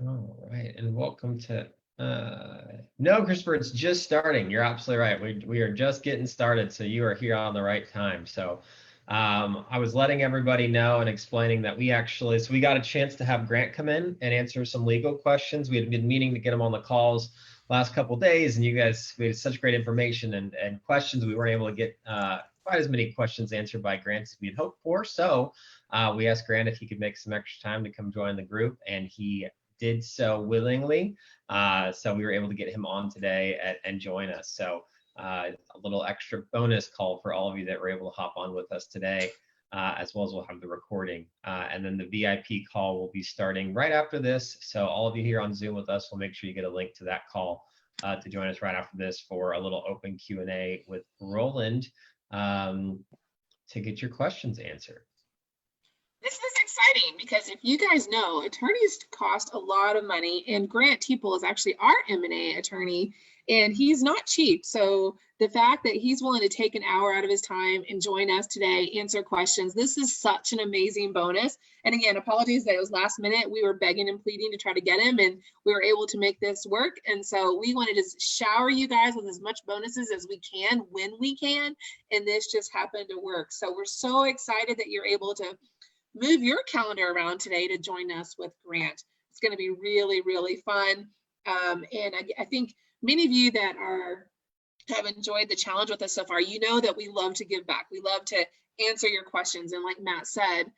All right, and welcome to, no, Christopher, it's just starting. You're absolutely right. We are just getting started, so you are here on the right time. So I was letting everybody know and explaining that so we got a chance to have Grant come in and answer some legal questions. We had been meaning to get him on the calls last couple of days, and we had such great information and questions. We weren't able to get quite as many questions answered by Grant as we had hoped for. So we asked Grant if he could make some extra time to come join the group, and he did so willingly. So we were able to get him on today and join us. So a little extra bonus call for all of you that were able to hop on with us today, as well as we'll have the recording. And then the VIP call will be starting right after this. So all of you here on Zoom with us, we'll make sure you get a link to that call to join us right after this for a little open Q&A with Roland to get your questions answered. This is exciting because if you guys know, attorneys cost a lot of money, and Grant Teeple is actually our M&A attorney, and he's not cheap. So the fact that he's willing to take an hour out of his time and join us today, answer questions, this is such an amazing bonus. And again, apologies that it was last minute. We were begging and pleading to try to get him, and we were able to make this work. And so we wanted to shower you guys with as much bonuses as we can when we can, and this just happened to work. So we're so excited that you're able to move your calendar around today to join us with Grant. It's going to be really, really fun. And I think many of you that have enjoyed the challenge with us so far, you know that we love to give back. We love to answer your questions. And like Matt said,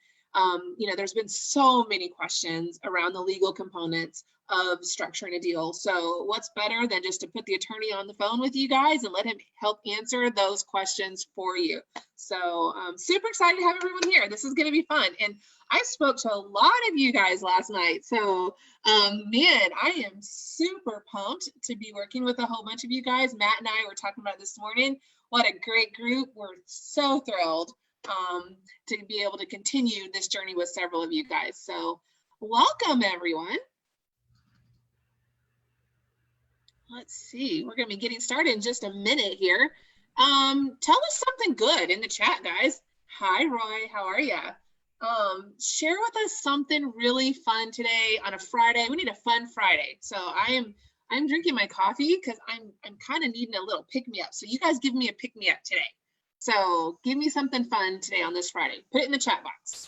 there's been so many questions around the legal components of structuring a deal. So what's better than just to put the attorney on the phone with you guys and let him help answer those questions for you. So super excited to have everyone here. This is going to be fun. And I spoke to a lot of you guys last night. So man, I am super pumped to be working with a whole bunch of you guys. Matt and I were talking about this morning. What a great group. We're so thrilled to be able to continue this journey with several of you guys. So welcome everyone. Let's see, we're going to be getting started in just a minute here. Tell us something good in the chat, guys. Hi, Roy, how are you? Share with us something really fun today on a Friday. We need a fun Friday. So I'm drinking my coffee because I'm kind of needing a little pick-me-up. So you guys give me a pick-me-up today. So give me something fun today on this Friday. Put it in the chat box.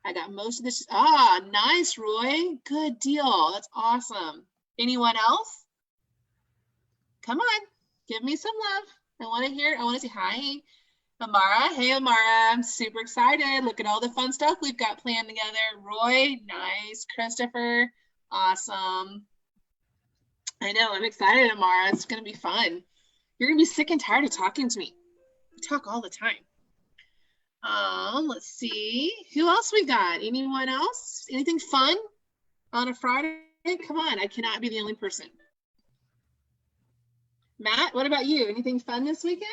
I got most of this. Ah, nice, Roy. Good deal. That's awesome. Anyone else? Come on, give me some love. I want to hear, I want to say hi. Amara, hey Amara, I'm super excited. Look at all the fun stuff we've got planned together. Roy, nice. Christopher, awesome. I know, I'm excited, Amara. It's going to be fun. You're going to be sick and tired of talking to me. We talk all the time. Let's see. Who else we got? Anyone else? Anything fun on a Friday? Come on, I cannot be the only person. Matt, what about you? Anything fun this weekend?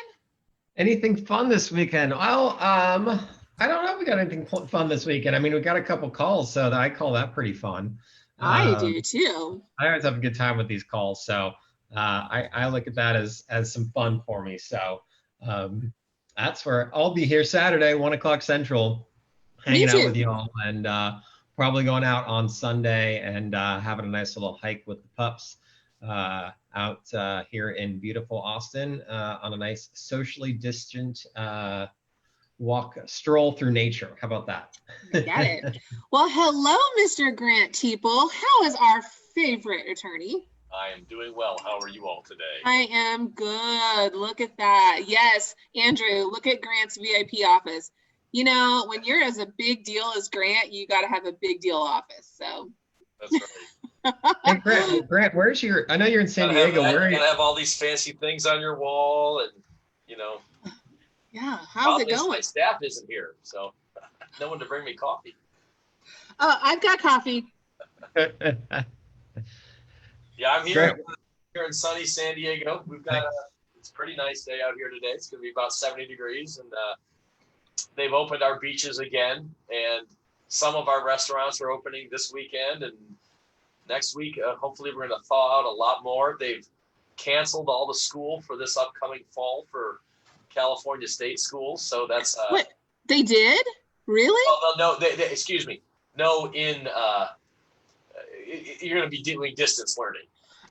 Anything fun this weekend? Well, I don't know if we got anything fun this weekend. I mean, we got a couple calls, so I call that pretty fun. I do too. I always have a good time with these calls, so I look at that as some fun for me. So that's where I'll be here Saturday, 1 o'clock Central, hanging out with y'all, and probably going out on Sunday and having a nice little hike with the pups out here in beautiful Austin on a nice socially distant stroll through nature. How about that? Got it. Well, hello, Mr. Grant Teeple. How is our favorite attorney? I am doing well. How are you all today? I am good. Look at that. Yes, Andrew, look at Grant's VIP office. You know, when you're as a big deal as Grant, you got to have a big deal office. So that's right. Hey, Grant, where's your? I know you're in San Diego. Where are you? Have all these fancy things on your wall, and you know. Yeah, how's it going? My staff isn't here, so no one to bring me coffee. Oh, I've got coffee. Yeah, I'm here in sunny San Diego. We've got it's a pretty nice day out here today. It's going to be about 70 degrees, and they've opened our beaches again, and some of our restaurants are opening this weekend, and next week, hopefully we're going to thaw out a lot more. They've canceled all the school for this upcoming fall for California state schools. So that's what they did? Really? Oh, no, excuse me. No, in you're going to be doing distance learning.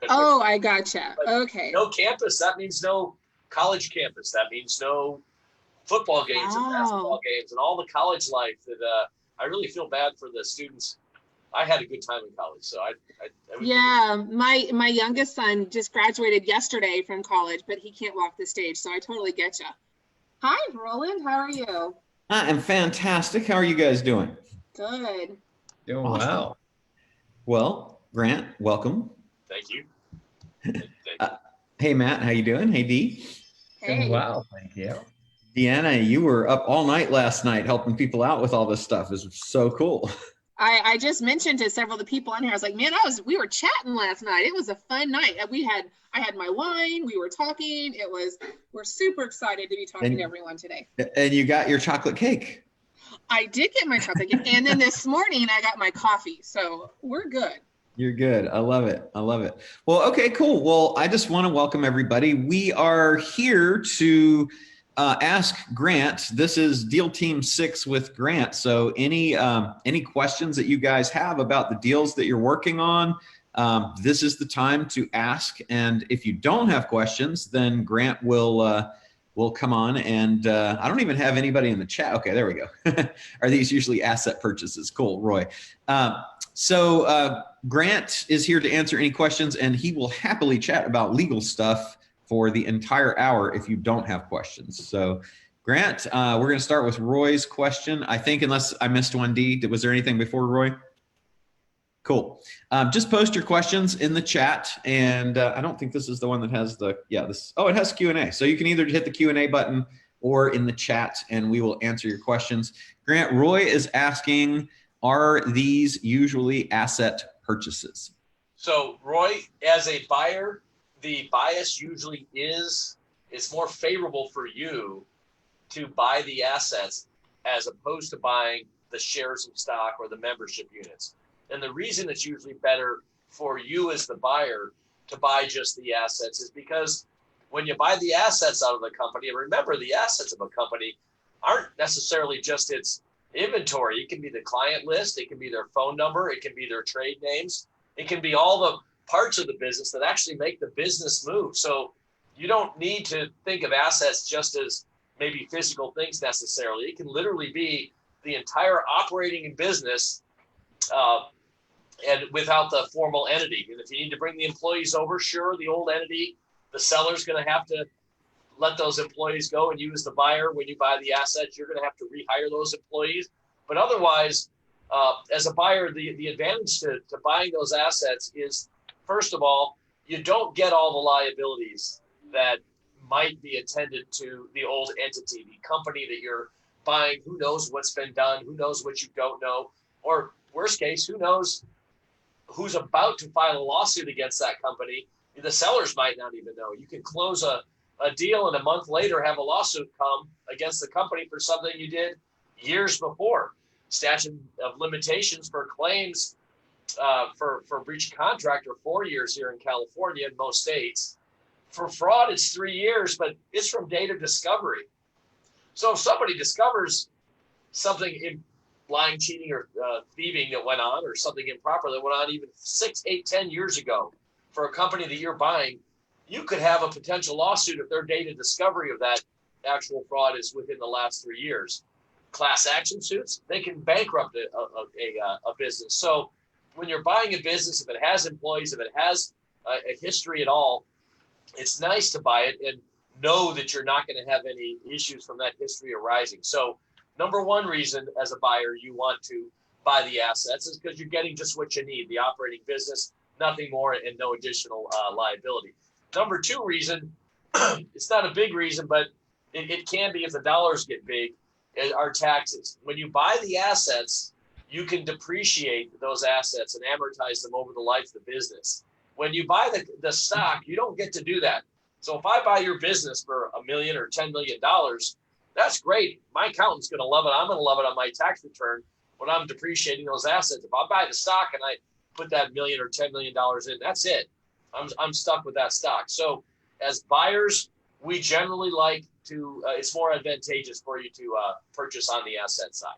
Oh, I gotcha. Okay. No campus, that means no college campus. That means no football games and basketball games and all the college life that I really feel bad for the students. I had a good time in college, so I yeah, my youngest son just graduated yesterday from college, but he can't walk the stage, so I totally get you. Hi, Roland. How are you? I am fantastic. How are you guys doing? Good. Doing Awesome. well. Well, Grant, welcome. Thank you. Hey, Matt, how you doing? Hey, Dee. Hey. Doing well, thank you. Deanna, you were up all night last night helping people out with all this stuff. It was so cool. I just mentioned to several of the people on here, I was like, man, we were chatting last night. It was a fun night. I had my wine, we were talking. We're super excited to be talking to everyone today. And you got your chocolate cake. I did get my chocolate cake. And then this morning I got my coffee. So we're good. You're good. I love it. I love it. Well, okay, cool. Well, I just want to welcome everybody. We are here to ask Grant. This is Deal Team 6 with Grant. So any questions that you guys have about the deals that you're working on, this is the time to ask. And if you don't have questions, then Grant will come on. And I don't even have anybody in the chat. Okay, there we go. Are these usually asset purchases? Cool, Roy. So Grant is here to answer any questions, and he will happily chat about legal stuff for the entire hour if you don't have questions. So Grant, we're going to start with Roy's question. I think, unless I missed one, D, was there anything before Roy? Cool. Just post your questions in the chat. And I don't think this is the one that has it has Q&A. So you can either hit the Q&A button or in the chat, and we will answer your questions. Grant, Roy is asking, are these usually asset purchases? So Roy, as a buyer, the bias usually is it's more favorable for you to buy the assets as opposed to buying the shares of stock or the membership units. And the reason it's usually better for you as the buyer to buy just the assets is because when you buy the assets out of the company, and remember, the assets of a company aren't necessarily just its inventory. It can be the client list, it can be their phone number, it can be their trade names, it can be all the parts of the business that actually make the business move. So you don't need to think of assets just as maybe physical things necessarily. It can literally be the entire operating business and without the formal entity. And if you need to bring the employees over, sure, the old entity, the seller's going to have to let those employees go, and you as the buyer, when you buy the assets, you're going to have to rehire those employees. But otherwise, as a buyer, the advantage to buying those assets is, first of all, you don't get all the liabilities that might be attended to the old entity, the company that you're buying. Who knows what's been done? Who knows what you don't know? Or worst case, who knows who's about to file a lawsuit against that company? The sellers might not even know. You can close a deal and a month later have a lawsuit come against the company for something you did years before. Statute of limitations for claims for breach of contract are 4 years here in California in most states. For fraud, it's 3 years, but it's from date of discovery. So if somebody discovers something in lying, cheating, or thieving that went on, or something improper that went on even 6, 8, 10 years ago for a company that you're buying, you could have a potential lawsuit if their date of discovery of that actual fraud is within the last 3 years. Class action suits, they can bankrupt a business. So when you're buying a business, if it has employees, if it has a history at all, it's nice to buy it and know that you're not going to have any issues from that history arising. So number one reason as a buyer you want to buy the assets is because you're getting just what you need, the operating business, nothing more, and no additional liability. Number two reason, it's not a big reason, but it can be if the dollars get big, are taxes. When you buy the assets, you can depreciate those assets and amortize them over the life of the business. When you buy the stock, you don't get to do that. So if I buy your business for $1 million or $10 million, that's great. My accountant's going to love it. I'm going to love it on my tax return when I'm depreciating those assets. If I buy the stock and I put that $1 million or $10 million in, that's it. I'm stuck with that stock. So as buyers, we generally like to, it's more advantageous for you to purchase on the asset side.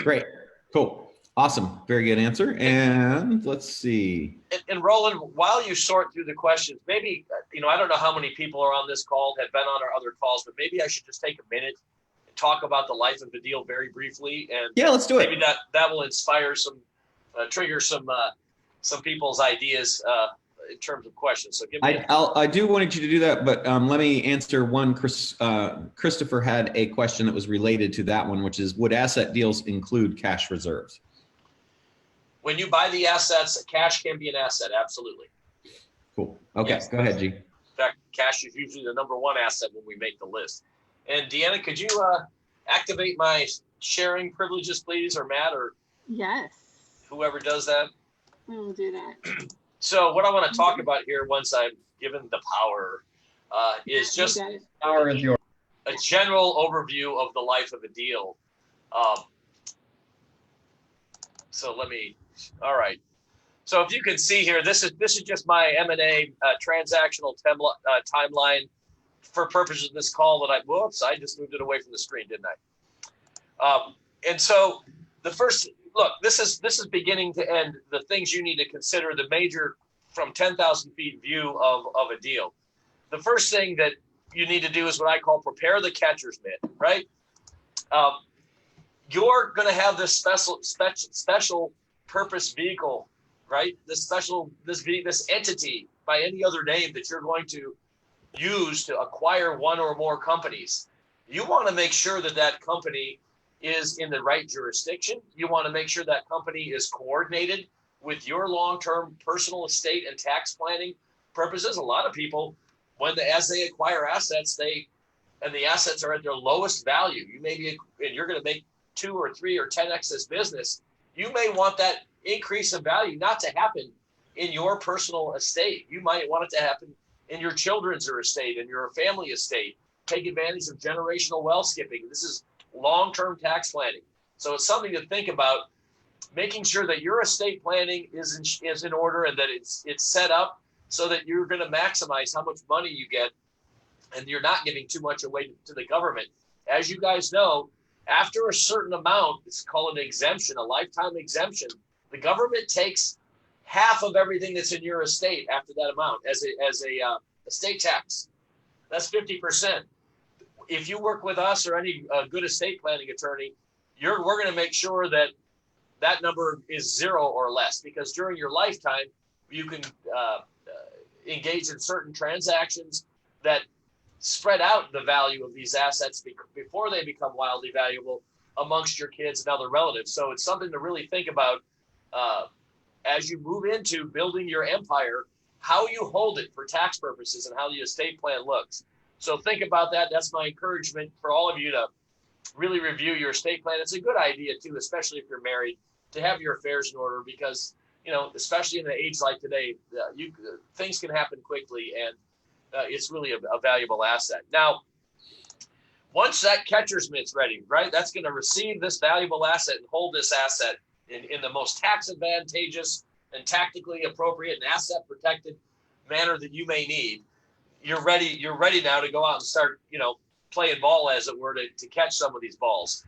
Great. Cool. Awesome. Very good answer. And let's see. And Roland, while you sort through the questions, maybe, I don't know how many people are on this call, have been on our other calls, but maybe I should just take a minute and talk about the life of the deal very briefly. And yeah, let's do it. Maybe that will inspire trigger some people's ideas in terms of questions. So give me. I do want you to do that, but let me answer one. Christopher had a question that was related to that one, which is, would asset deals include cash reserves? When you buy the assets, cash can be an asset. Absolutely. Cool. Okay. Yes. Go ahead, G. In fact, cash is usually the number one asset when we make the list. And Deanna, could you activate my sharing privileges, please, or Matt, or yes, whoever does that? We'll do that. So what I want to talk about here, once I'm given the power, is just Power is yours. a general overview of the life of a deal. All right. So if you can see here, this is just my M&A transactional timeline for purposes of this call that I just moved it away from the screen, didn't I? And so the first, look, this is beginning to end the things you need to consider, the major from 10,000 feet view of a deal. The first thing that you need to do is what I call prepare the catcher's mitt, right? You're going to have this special purpose vehicle, right? This entity by any other name that you're going to use to acquire one or more companies. You want to make sure that company is in the right jurisdiction. You want to make sure that company is coordinated with your long-term personal estate and tax planning purposes. A lot of people, as they acquire assets, the assets are at their lowest value. And you're going to make 2 or 3 or 10x this business. You may want that increase in value not to happen in your personal estate. You might want it to happen in your children's estate and your family estate. Take advantage of generational wealth skipping. This is long-term tax planning. So it's something to think about, making sure that your estate planning is in order and that it's set up so that you're going to maximize how much money you get and you're not giving too much away to the government. As you guys know, after a certain amount, it's called an exemption, a lifetime exemption. The government takes half of everything that's in your estate after that amount as a estate tax. That's 50%. If you work with us or any good estate planning attorney, we're going to make sure that number is 0 or less, because during your lifetime, you can engage in certain transactions that spread out the value of these assets before they become wildly valuable amongst your kids and other relatives. So it's something to really think about as you move into building your empire, how you hold it for tax purposes and how the estate plan looks. So think about that. That's my encouragement for all of you to really review your estate plan. It's a good idea too, especially if you're married, to have your affairs in order, because, especially in an age like today, things can happen quickly, and it's really a valuable asset. Now, once that catcher's mitt's ready, right, that's going to receive this valuable asset and hold this asset in the most tax advantageous and tactically appropriate and asset protected manner that you may need. You're ready now to go out and start, playing ball, as it were, to catch some of these balls.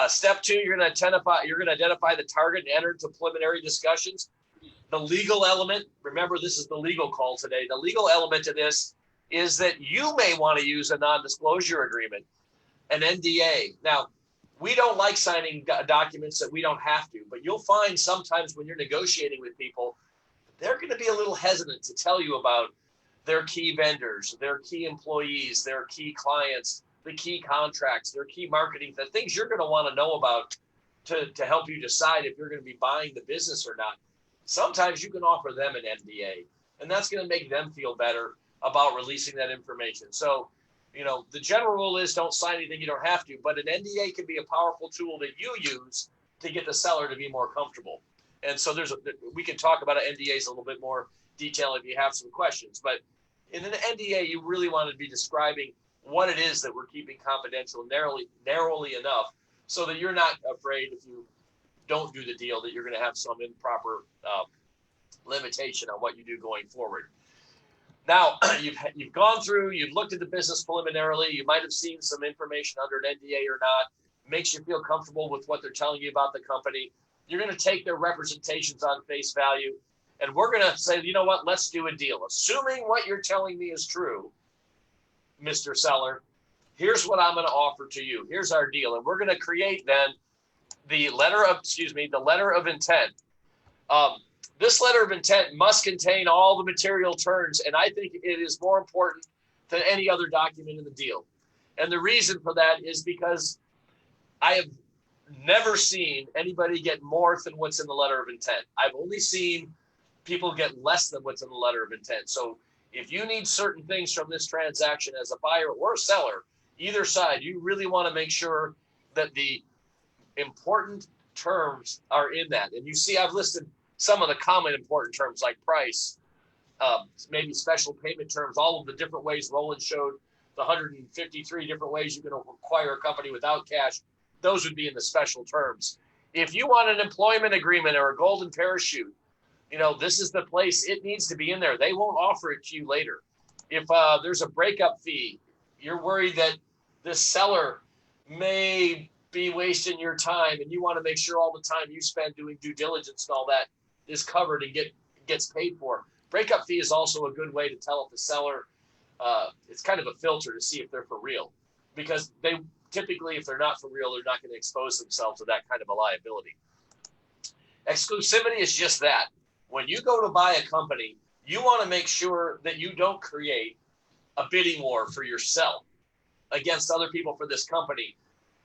Step 2, you're going to identify the target and enter into preliminary discussions. The legal element, remember, this is the legal call today. The legal element to this is that you may want to use a non-disclosure agreement, an NDA. Now, we don't like signing documents that we don't have to, but you'll find sometimes when you're negotiating with people, they're going to be a little hesitant to tell you about their key vendors, their key employees, their key clients, the key contracts, their key marketing, the things you're going to want to know about to help you decide if you're going to be buying the business or not. Sometimes you can offer them an NDA, and that's going to make them feel better about releasing that information. So, the general rule is don't sign anything you don't have to, but an NDA can be a powerful tool that you use to get the seller to be more comfortable. And so we can talk about NDAs a little bit more detail if you have some questions, but in an NDA, you really want to be describing what it is that we're keeping confidential narrowly enough so that you're not afraid if you don't do the deal that you're going to have some improper limitation on what you do going forward. Now, you've gone through, you've looked at the business preliminarily, you might have seen some information under an NDA or not, makes you feel comfortable with what they're telling you about the company. You're going to take their representations on face value, and we're going to say, you know what, let's do a deal. Assuming what you're telling me is true, Mr. Seller, here's what I'm going to offer to you. Here's our deal. And we're going to create then the letter of intent. This letter of intent must contain all the material terms, and I think it is more important than any other document in the deal. And the reason for that is because I have never seen anybody get more than what's in the letter of intent. I've only seen people get less than what's in the letter of intent. So if you need certain things from this transaction as a buyer or a seller, either side, you really want to make sure that the important terms are in that. And you see, I've listed some of the common important terms like price, maybe special payment terms, all of the different ways Roland showed, the 153 different ways you can acquire a company without cash. Those would be in the special terms. If you want an employment agreement or a golden parachute, this is the place it needs to be in there. They won't offer it to you later. If there's a breakup fee, you're worried that this seller may be wasting your time, and you want to make sure all the time you spend doing due diligence and all that is covered and gets paid for. Breakup fee is also a good way to tell if the seller, it's kind of a filter to see if they're for real, because they typically, if they're not for real, they're not going to expose themselves to that kind of a liability. Exclusivity is just that. When you go to buy a company, you want to make sure that you don't create a bidding war for yourself against other people for this company.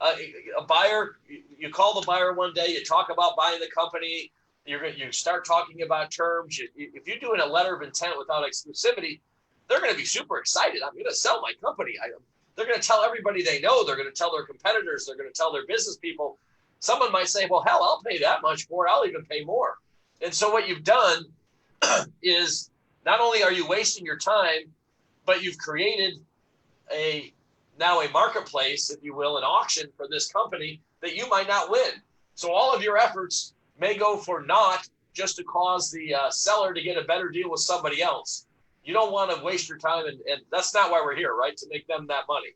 A buyer, you call the buyer one day, you talk about buying the company, you start talking about terms. If you're doing a letter of intent without exclusivity, they're going to be super excited. I'm going to sell my company. They're going to tell everybody they know. They're going to tell their competitors. They're going to tell their business people. Someone might say, well, hell, I'll pay that much for it. I'll even pay more. And so what you've done is not only are you wasting your time, but you've created now a marketplace, if you will, an auction for this company that you might not win. So all of your efforts may go for naught just to cause the seller to get a better deal with somebody else. You don't want to waste your time, and that's not why we're here, right? To make them that money.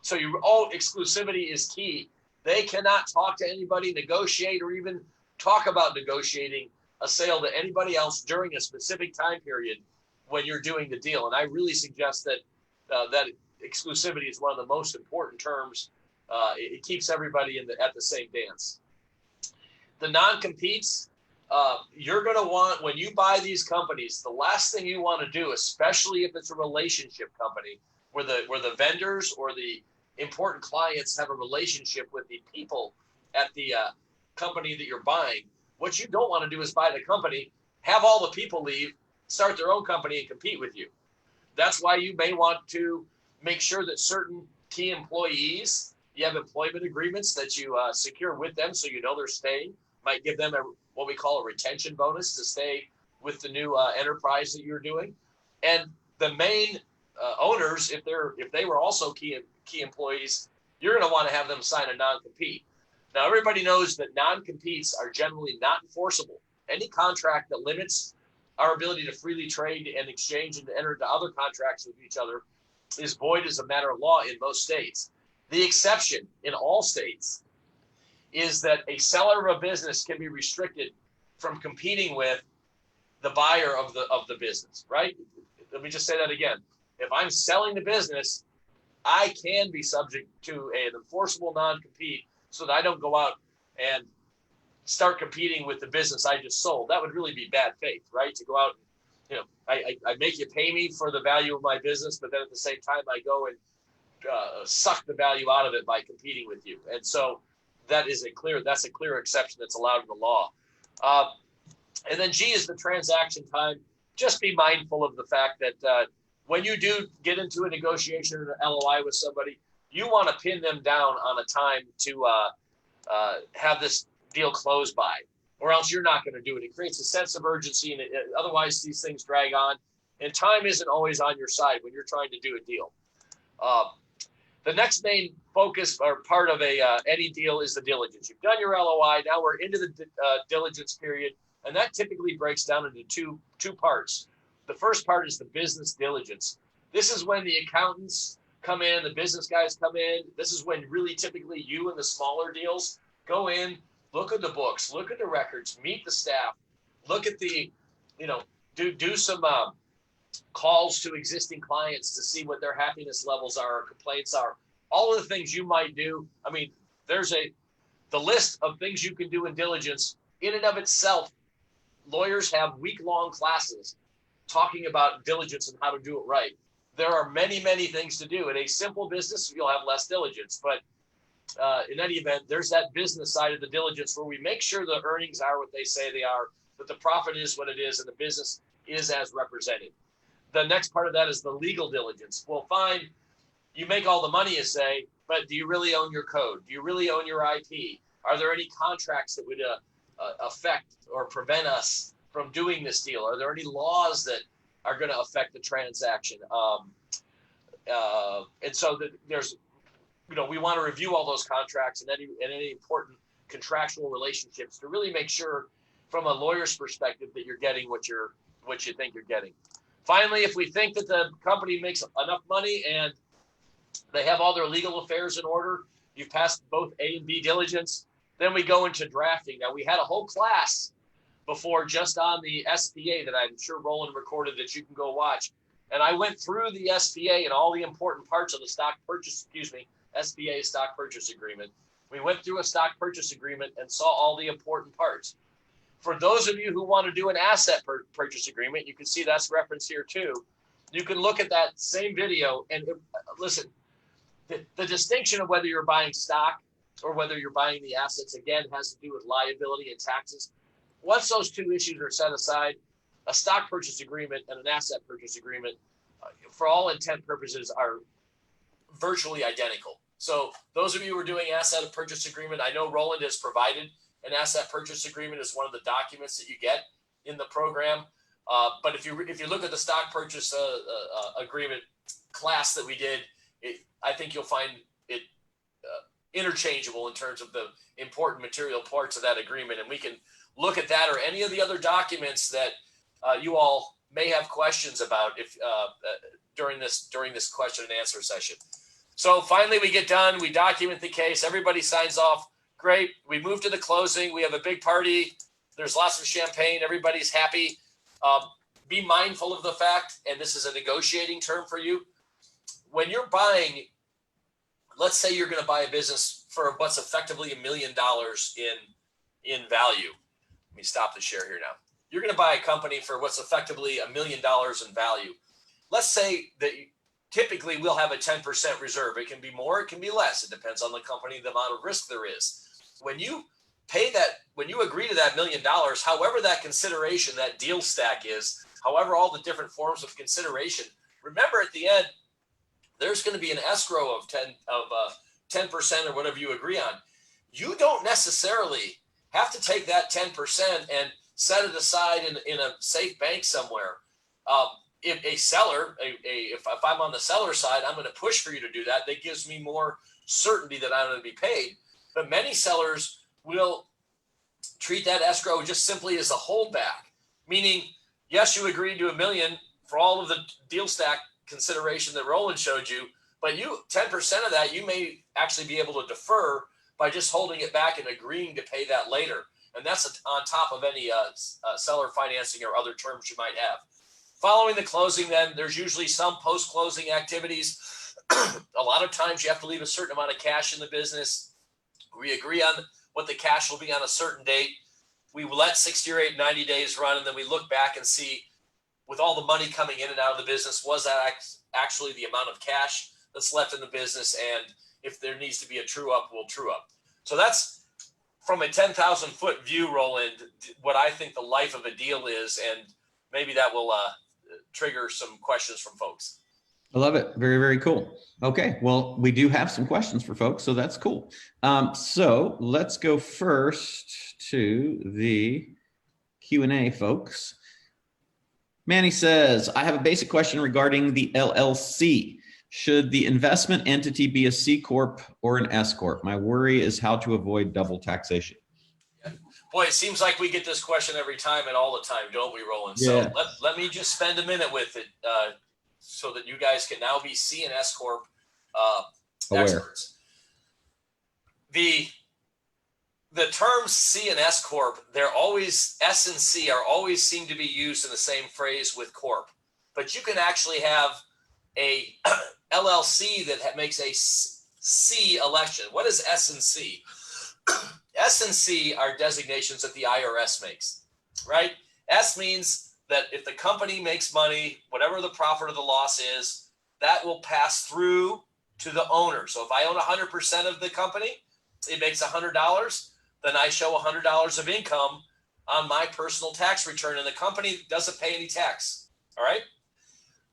So exclusivity is key. They cannot talk to anybody, negotiate, or even talk about negotiating a sale to anybody else during a specific time period when you're doing the deal. And I really suggest that that exclusivity is one of the most important terms. It keeps everybody at the same dance. The non-competes, you're going to want, when you buy these companies, the last thing you want to do, especially if it's a relationship company where the vendors or the important clients have a relationship with the people at the company that you're buying, what you don't want to do is buy the company, have all the people leave, start their own company and compete with you. That's why you may want to make sure that certain key employees, you have employment agreements that you secure with them so you know they're staying. Might give them what we call a retention bonus to stay with the new enterprise that you're doing. And the main owners, if they were also key employees, you're going to want to have them sign a non-compete. Now, everybody knows that non-competes are generally not enforceable. Any contract that limits our ability to freely trade and exchange and to enter into other contracts with each other is void as a matter of law in most states. The exception in all states is that a seller of a business can be restricted from competing with the buyer of the business, right? Let me just say that again. If I'm selling the business, I can be subject to an enforceable non-compete so that I don't go out and start competing with the business I just sold. That would really be bad faith, right? To go out, I make you pay me for the value of my business, but then at the same time I go and suck the value out of it by competing with you. And so that's a clear exception that's allowed in the law. And then G is the transaction time. Just be mindful of the fact that when you do get into a negotiation or an LOI with somebody, you want to pin them down on a time to have this deal closed by, or else you're not going to do it. It creates a sense of urgency, and otherwise these things drag on, and time isn't always on your side when you're trying to do a deal. The next main focus or part of any deal is the diligence. You've done your LOI. Now we're into the diligence period, and that typically breaks down into two parts. The first part is the business diligence. This is when the accountants come in, the business guys come in. This is when really typically you and the smaller deals go in, look at the books, look at the records, meet the staff, look at the, do some calls to existing clients to see what their happiness levels are, or complaints are, all of the things you might do. I mean, there's the list of things you can do in diligence in and of itself. Lawyers have week-long classes talking about diligence and how to do it right. There are many, many things to do. In a simple business, you'll have less diligence, but in any event, there's that business side of the diligence where we make sure the earnings are what they say they are, that the profit is what it is, and the business is as represented. The next part of that is the legal diligence. Well, fine, you make all the money, you say, but do you really own your code? Do you really own your IP? Are there any contracts that would affect or prevent us from doing this deal? Are there any laws that are going to affect the transaction? And so there's, we want to review all those contracts and any important contractual relationships to really make sure, from a lawyer's perspective, that you're getting what you think you're getting. Finally, if we think that the company makes enough money and they have all their legal affairs in order, you've passed both A and B diligence, then we go into drafting. Now, we had a whole class before just on the SPA that I'm sure Roland recorded that you can go watch. And I went through the SPA and all the important parts of the SPA, stock purchase agreement. We went through a stock purchase agreement and saw all the important parts. For those of you who want to do an asset purchase agreement, you can see that's referenced here too. You can look at that same video and listen, the distinction of whether you're buying stock or whether you're buying the assets, again, has to do with liability and taxes. Once those two issues are set aside, a stock purchase agreement and an asset purchase agreement, for all intent purposes, are virtually identical. So those of you who are doing asset purchase agreement, I know Roland has provided an asset purchase agreement as one of the documents that you get in the program. But if you look at the stock purchase agreement class that we did, I think you'll find it interchangeable in terms of the important material parts of that agreement. And we can look at that or any of the other documents that you all may have questions about if during this question and answer session. So finally, we get done. We document the case. Everybody signs off. Great. We move to the closing. We have a big party. There's lots of champagne. Everybody's happy. Be mindful of the fact, and this is a negotiating term for you, when you're buying, let's say you're going to buy a business for what's effectively $1 million in value. Let me stop the share here now. You're going to buy a company for what's effectively $1 million in value. Let's say that typically we'll have a 10% reserve. It can be more, it can be less. It depends on the company, the amount of risk there is. When you pay that, when you agree to that $1 million, however that consideration, that deal stack is, however all the different forms of consideration, remember at the end, there's going to be an escrow of 10% or whatever you agree on. You don't necessarily have to take that 10% and set it aside in a safe bank somewhere. If a seller, if I'm on the seller side, I'm going to push for you to do that. That gives me more certainty that I'm going to be paid. But many sellers will treat that escrow just simply as a holdback, meaning, yes, you agreed to $1 million for all of the deal stack consideration that Roland showed you, but 10% of that you may actually be able to defer by just holding it back and agreeing to pay that later. And that's on top of any seller financing or other terms you might have. Following the closing, then, there's usually some post-closing activities. A lot of times you have to leave a certain amount of cash in the business. We agree on what the cash will be on a certain date. We let 60 or 90 days run, and then we look back and see, with all the money coming in and out of the business, was that actually the amount of cash that's left in the business? And if there needs to be a true up, we'll true up. So that's, from a 10,000-foot view, Roland, what I think the life of a deal is, and maybe that will trigger some questions from folks. I love it. Very, very cool. Okay. Well, we do have some questions for folks, so that's cool. So let's go first to the Q&A, folks. Manny says, I have a basic question regarding the LLC. Should the investment entity be a C Corp or an S Corp? My worry is how to avoid double taxation. Boy, it seems like we get this question every time and all the time, don't we, Roland? Yeah. So let me just spend a minute with it so that you guys can now be C and S Corp experts. The the terms C and S corp, they're always, S and C are always seem to be used in the same phrase with corp, but you can actually have a LLC that makes a C election. What is S and C? S and C are designations that the IRS makes, right? S means that if the company makes money, whatever the profit or the loss is, that will pass through to the owner. So if I own 100% of the company, it makes $100, then I show $100 of income on my personal tax return, and the company doesn't pay any tax. All right.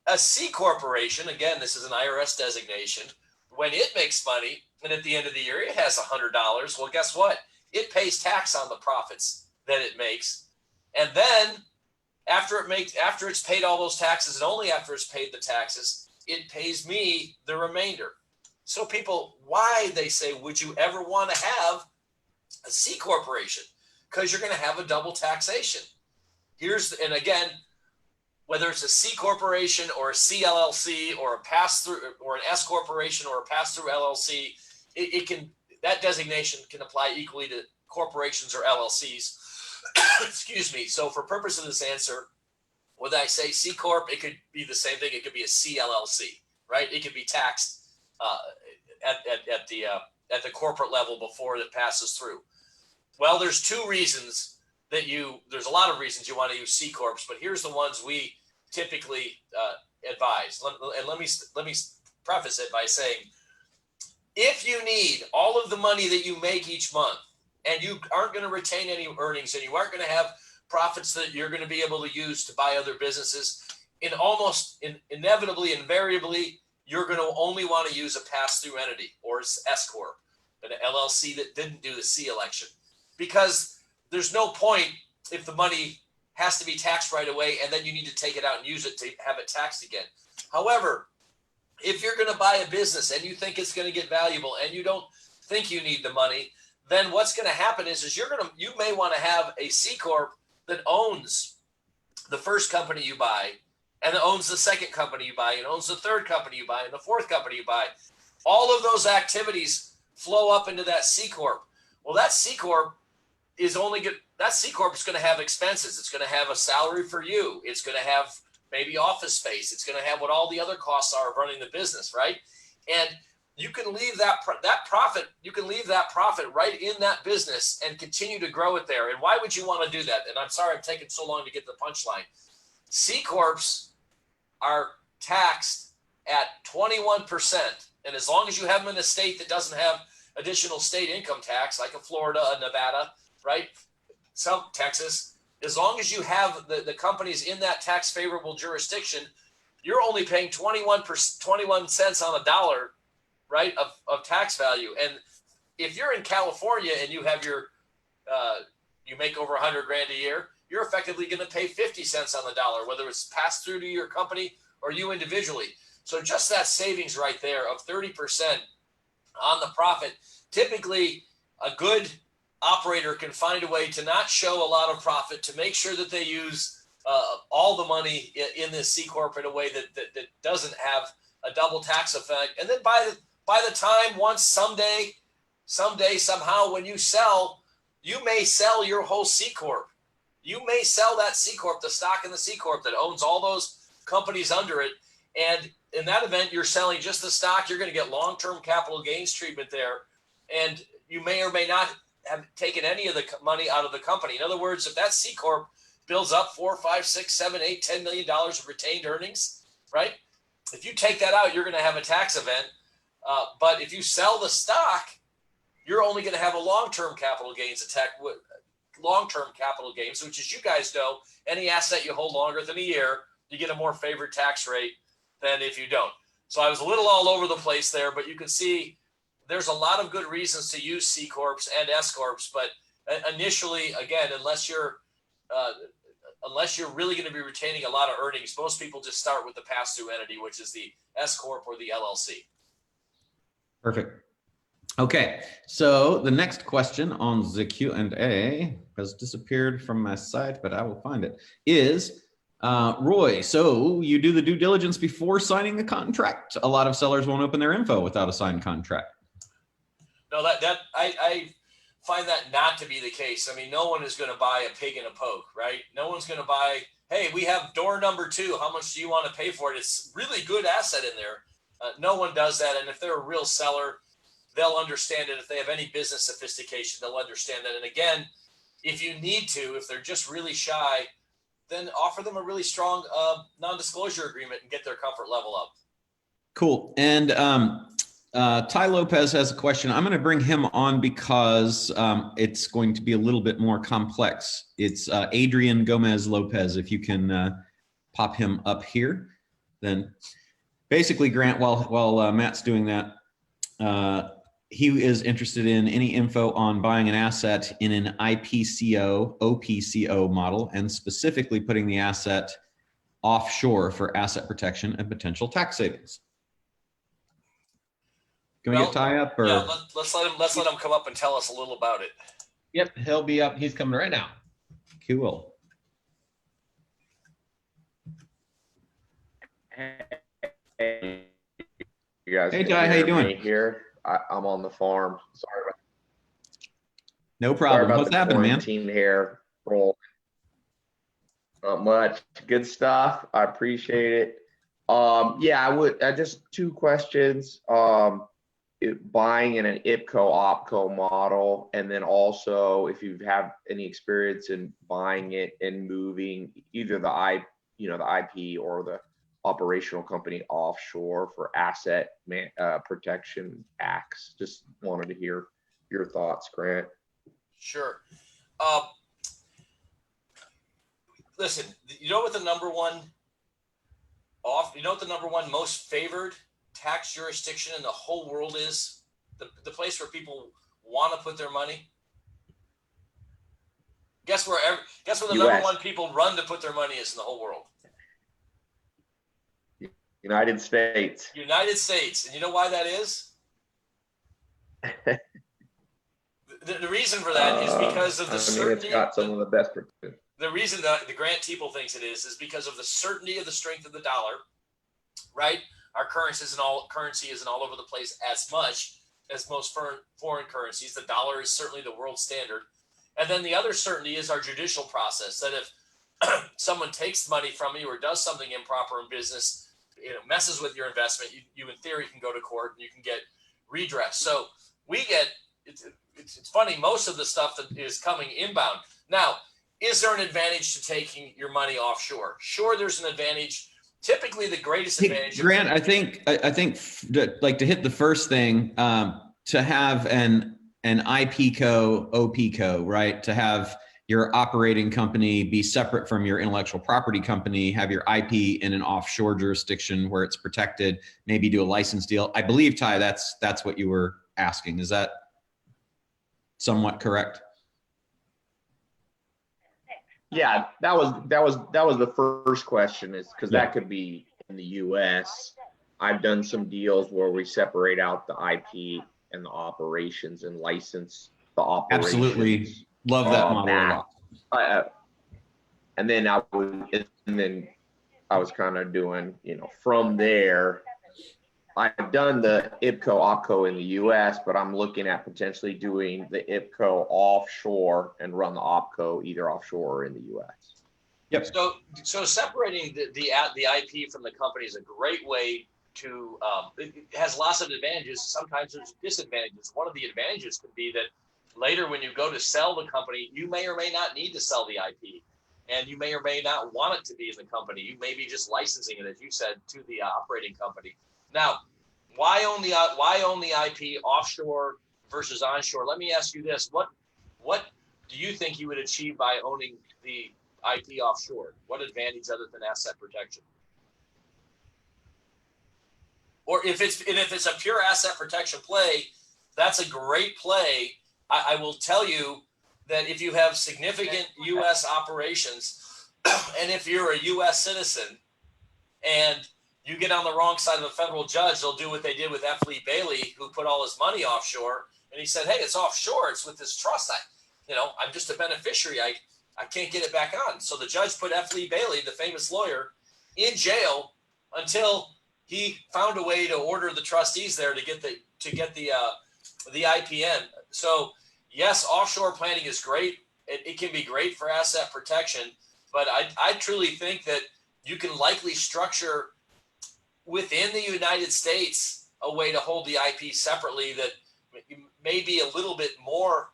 A C corporation, again, this is an IRS designation. When it makes money, and at the end of the year, it has $100. Well, guess what? It pays tax on the profits that it makes. And then after it's paid all those taxes, and only after it's paid the taxes, it pays me the remainder. So people, why they say, would you ever want to have a C corporation? Because you're going to have a double taxation. And again, whether it's a C corporation or a C LLC or a pass-through or an S corporation or a pass-through LLC, that designation can apply equally to corporations or LLCs. Excuse me. So for purpose of this answer, when I say C corp, it could be the same thing. It could be a C LLC, right? It could be taxed at the corporate level before it passes through. Well, there's two reasons there's a lot of reasons you want to use C corps, but here's the ones we typically advise. And let me preface it by saying, if you need all of the money that you make each month, and you aren't going to retain any earnings, and you aren't going to have profits that you're going to be able to use to buy other businesses, inevitably, invariably, you're going to only want to use a pass-through entity or S corp, an LLC that didn't do the C election, because there's no point if the money has to be taxed right away and then you need to take it out and use it to have it taxed again. However, if you're going to buy a business and you think it's going to get valuable and you don't think you need the money, then what's going to happen is you may want to have a C corp that owns the first company you buy, and owns the second company you buy, and owns the third company you buy, and the fourth company you buy. All of those activities flow up into that C corp. Well, that C corp is going to have expenses. It's going to have a salary for you. It's going to have maybe office space. It's going to have what all the other costs are of running the business, right? And you can leave that profit right in that business and continue to grow it there. And why would you want to do that? And I'm sorry I'm taking so long to get the punchline. C corps are taxed at 21%. And as long as you have them in a state that doesn't have additional state income tax, like a Florida, a Nevada, right? Some Texas, as long as you have the companies in that tax favorable jurisdiction, you're only paying 21 cents on a dollar, right, of tax value. And if you're in California and you have you make over 100 grand a year, you're effectively going to pay 50 cents on the dollar, whether it's passed through to your company or you individually. So just that savings right there of 30% on the profit, typically a good operator can find a way to not show a lot of profit, to make sure that they use all the money in this C corp in a way that doesn't have a double tax effect. And then by the time someday somehow when you sell, you may sell your whole C corp. You may sell that C corp, the stock in the C corp that owns all those companies under it. And in that event, you're selling just the stock. You're going to get long-term capital gains treatment there. And you may or may not have taken any of the money out of the company. In other words, if that C corp builds up $4, $5, $6, $7, $8, $10 million of retained earnings, right? If you take that out, you're going to have a tax event. But if you sell the stock, you're only going to have a long-term capital gains which, as you guys know, any asset you hold longer than a year, you get a more favored tax rate than if you don't. So I was a little all over the place there, but you can see there's a lot of good reasons to use C corps and S corps. But initially, again, unless you're really going to be retaining a lot of earnings, most people just start with the pass-through entity, which is the S corp or the LLC. Perfect. Okay, so the next question on the Q&A has disappeared from my site, but I will find it, is Roy, so you do the due diligence before signing the contract. A lot of sellers won't open their info without a signed contract. No, find that not to be the case. I mean, no one is going to buy a pig in a poke, right? No one's going to buy, hey, we have door number 2. How much do you want to pay for it? It's really good asset in there. No one does that. And if they're a real seller, they'll understand it. If they have any business sophistication, they'll understand that. And again, if you need to, if they're just really shy, then offer them a really strong non-disclosure agreement and get their comfort level up. Cool. And Ty Lopez has a question. I'm going to bring him on because it's going to be a little bit more complex. It's Adrian Gomez Lopez. If you can pop him up here, then basically, Grant, while Matt's doing that, he is interested in any info on buying an asset in an IPCO, OPCO model, and specifically putting the asset offshore for asset protection and potential tax savings. Can we get Ty up? Or? Yeah, let's let him come up and tell us a little about it. Yep, he'll be up. He's coming right now. Cool. Hey, you guys. Hey, Ty, how you doing? Here, I'm on the farm. Sorry about. No problem. What's happening, man? Here, roll. Not much. Good stuff. I appreciate it. Yeah, I just 2 questions. Buying in an IPCO/OPCO model, and then also if you have any experience in buying it and moving either the IP or the operational company offshore for asset protection acts. Just wanted to hear your thoughts, Grant. Sure. Listen, you know what the number one most favored tax jurisdiction in the whole world is? The place where people want to put their money? Guess where the number one people run to put their money is in the whole world? United States. United States. And you know why that is? The reason for that is because of the certainty. It's got some of the best. The reason that the Grant Teeple thinks it is because of the certainty of the strength of the dollar, right? Our currency isn't all over the place as much as most foreign currencies. The dollar is certainly the world standard. And then the other certainty is our judicial process, that if someone takes money from you or does something improper in business, messes with your investment, you in theory can go to court and you can get redress. So it's funny, most of the stuff that is coming inbound. Now, is there an advantage to taking your money offshore? Sure, there's an advantage. Typically, the greatest advantage. Grant, I think like to hit the first thing, to have an IPCO, OPCO, right? To have your operating company be separate from your intellectual property company, have your IP in an offshore jurisdiction where it's protected, maybe do a license deal. I believe, Ty, that's what you were asking. Is that somewhat correct? Yeah, that was the first question, is because that could be in the US. I've done some deals where we separate out the IP and the operations and license the operations. Absolutely. Love that model a lot. And then I was kind of doing, from there. I've done the IPCO/OPCO in the US, but I'm looking at potentially doing the IPCO offshore and run the OPCO either offshore or in the US. Yep. So separating the IP from the company is a great way to. It has lots of advantages. Sometimes there's disadvantages. One of the advantages could be that later, when you go to sell the company, you may or may not need to sell the IP, and you may or may not want it to be in the company. You may be just licensing it, as you said, to the operating company. Now, why own the IP offshore versus onshore? Let me ask you this: What do you think you would achieve by owning the IP offshore? What advantage other than asset protection? Or if it's a pure asset protection play, that's a great play. I will tell you that if you have significant U.S. operations, and if you're a U.S. citizen, and you get on the wrong side of a federal judge, they'll do what they did with F. Lee Bailey, who put all his money offshore. And he said, hey, it's offshore. It's with this trust. I'm just a beneficiary. I can't get it back on. So the judge put F. Lee Bailey, the famous lawyer, in jail until he found a way to order the trustees there to get the IPN. So yes, offshore planning is great. It can be great for asset protection, but I truly think that you can likely structure within the United States a way to hold the IP separately that may be a little bit more,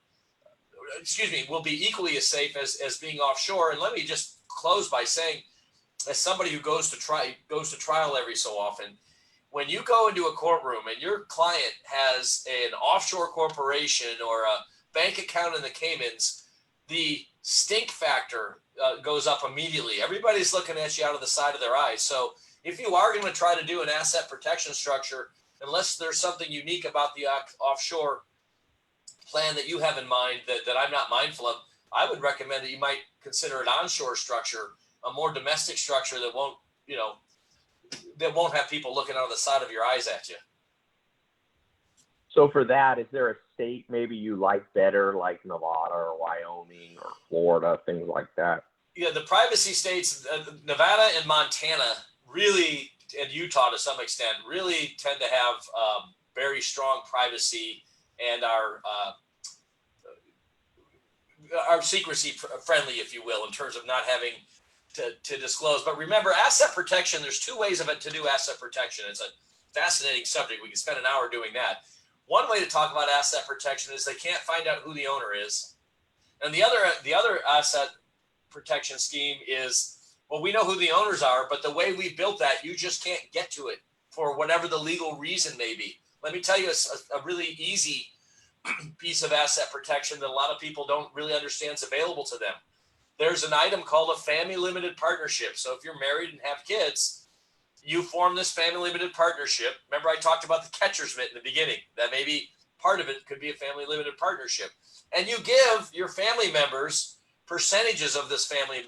will be equally as safe as being offshore. And let me just close by saying, as somebody who goes to trial every so often, when you go into a courtroom and your client has an offshore corporation or a bank account in the Caymans, the stink factor goes up immediately. Everybody's looking at you out of the side of their eyes. So if you are going to try to do an asset protection structure, unless there's something unique about the offshore plan that you have in mind that I'm not mindful of, I would recommend that you might consider an onshore structure, a more domestic structure that won't have people looking out of the side of your eyes at you. So for that, is there a state maybe you like better, like Nevada or Wyoming or Florida, things like that? Yeah, the privacy states, Nevada and Montana really, and Utah to some extent, really tend to have very strong privacy and are secrecy friendly, if you will, in terms of not having to disclose. But remember, asset protection, there's two ways of it to do asset protection. It's a fascinating subject. We can spend an hour doing that. One way to talk about asset protection is they can't find out who the owner is. And the other asset protection scheme is, well, we know who the owners are, but the way we built that, you just can't get to it for whatever the legal reason may be. Let me tell you a really easy piece of asset protection that a lot of people don't really understand is available to them. There's an item called a family limited partnership. So if you're married and have kids, you form this family limited partnership. Remember, I talked about the catcher's mitt in the beginning. That maybe part of it could be a family limited partnership. And you give your family members percentages of this family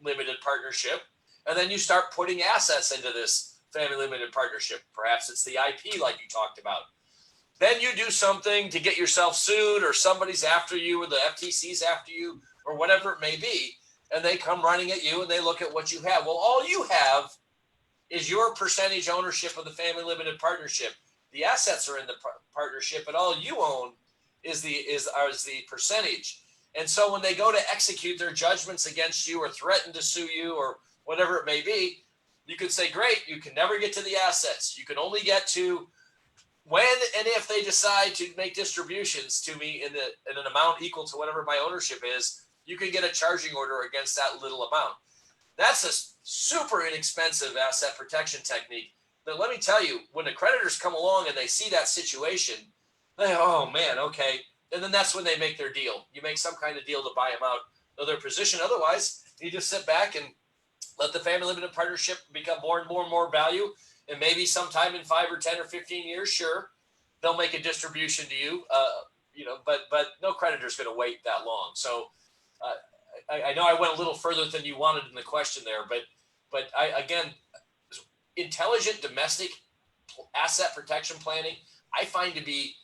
limited partnership. And then you start putting assets into this family limited partnership. Perhaps it's the IP like you talked about. Then you do something to get yourself sued, or somebody's after you, or the FTC's after you, or whatever it may be. And they come running at you and they look at what you have. Well, all you have is your percentage ownership of the family limited partnership. The assets are in the partnership, but all you own is the percentage. And so when they go to execute their judgments against you or threaten to sue you or whatever it may be, you could say, great, you can never get to the assets. You can only get to when and if they decide to make distributions to me in an amount equal to whatever my ownership is, you can get a charging order against that little amount. That's a super inexpensive asset protection technique. But let me tell you, when the creditors come along and they see that situation, they go, oh man, okay. And then that's when they make their deal. You make some kind of deal to buy them out of their position. Otherwise, you just sit back and let the family limited partnership become more and more and more value. And maybe sometime in 5 or 10 or 15 years, sure, they'll make a distribution to you, but no creditor's going to wait that long. So I know I went a little further than you wanted in the question there, but again, intelligent domestic asset protection planning, I find to be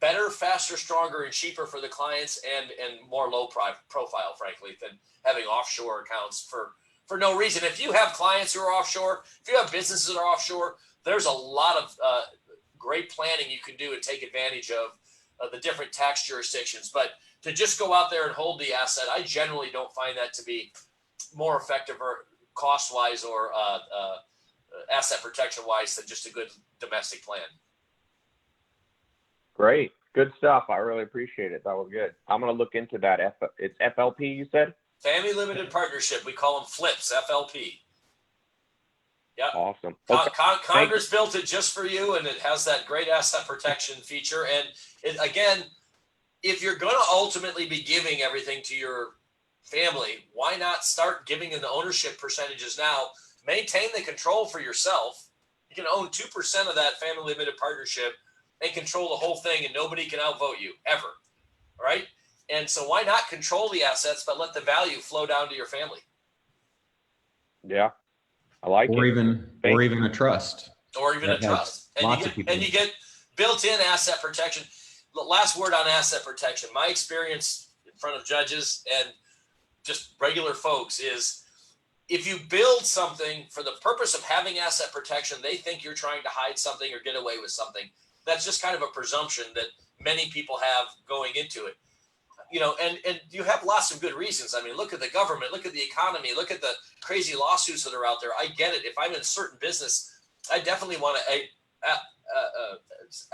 better, faster, stronger, and cheaper for the clients and more low profile, frankly, than having offshore accounts for no reason. If you have clients who are offshore, if you have businesses that are offshore, there's a lot of great planning you can do and take advantage of the different tax jurisdictions. But to just go out there and hold the asset, I generally don't find that to be more effective or cost-wise or asset protection-wise than just a good domestic plan. Great. Good stuff. I really appreciate it. That was good. I'm going to look into that. It's FLP, you said? Family Limited Partnership. We call them FLIPs, FLP. Yep. Awesome. Okay. Congress built it just for you, and it has that great asset protection feature. And again, if you're going to ultimately be giving everything to your family, why not start giving in the ownership percentages now? Maintain the control for yourself. You can own 2% of that family limited partnership and control the whole thing, and nobody can outvote you ever. All right? And so why not control the assets, but let the value flow down to your family? Yeah, I like or it. Even a trust. Or even a trust. And you get built-in asset protection. Last word on asset protection. My experience in front of judges and just regular folks is if you build something for the purpose of having asset protection, they think you're trying to hide something or get away with something. That's just kind of a presumption that many people have going into it. and you have lots of good reasons. I mean, look at the government, look at the economy, look at the crazy lawsuits that are out there. I get it. If I'm in a certain business, I definitely want to